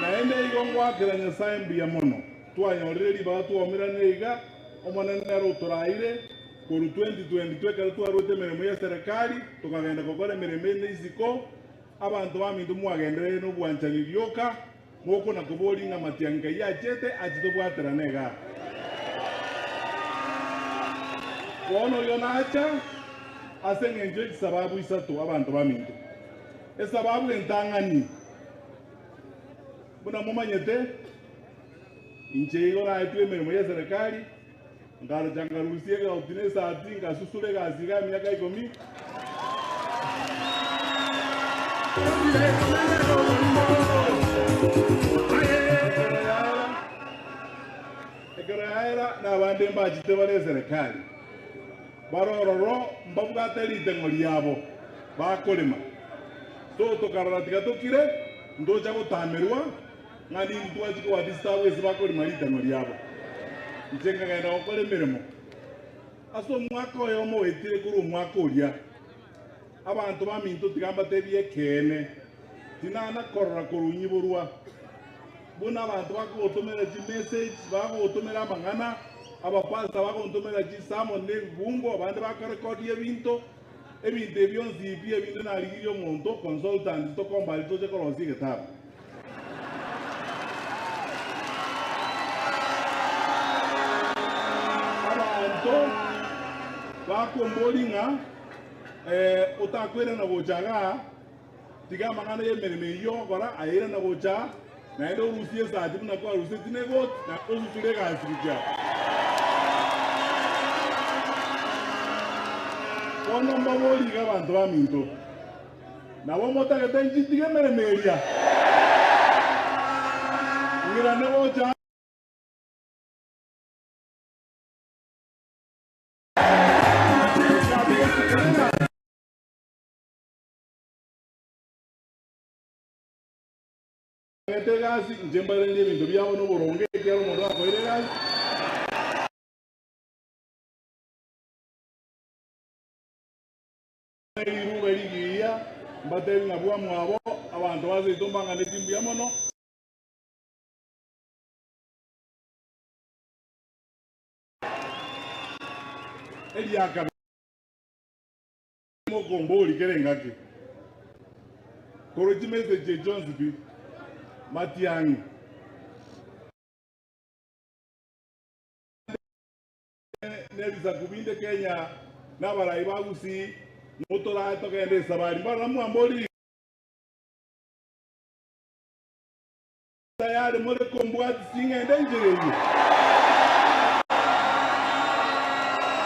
naende igongwa kiranya saimbi ya mono twanyoreri batwomira neiga omonene ruturaire kuru 2020 twekera twarute mirimo ya serikali tukagenda gukora mirimo n'iziko abantu bamindu mwagenderere n'obwanchani byoka moko na kubori nga matianga yachete atitobwatera nega wono yonacha asengenje sababu isatu abantu bamindu esababu entangani buna mumanyete inchego na etwe mirimo ya serikali ngaro jangarusie ga utine saati ngasusule ga ziga miaka 10 ekaraira na bande mbajite bare serikali barororo mbabugate ngoli yabo bakolema to tokararatika tokire ndoja gutamerwa ngani ntwaji ko wadistabwe zibakolema ngoli yabo njenga gaenda okole mirimo aso mwaka oyo mo wetire kuru mwaka uria abantu baminto tigamba tebie kene tinana korora kurunyiburwa buna abantu bakotomera ji message bakotomera mangana abapasta bakotomera ji samon ne bungo abandi bakarecord ebinto byonzi bie ebinto na ligiro monto consultant to kombali to je korozi getaba bakombolinga utakwera na bojaga tiga mangana ye mereme yo bara ayera na boja na ndo rusie za timu na kwa rusie tinego na ozutule ga asirija kono mbaboli ga bantu baminto na bomota ke tenji tiga meremeria ngira na boja gazi njembare n'ibintu byabo n'uburonge cyangwa umuntu wakoire gazi iru berigiya mbateri nabwa mwabo abantu bazitumba n'etimbu ya mono eliaka mo gomboli kerengake koroji message Jones bi Matiang'i nebisa kubinde Kenya nabarayi bagusi motora tokende sabari mbara mwamboli tayari more kombwati singa ndenjereje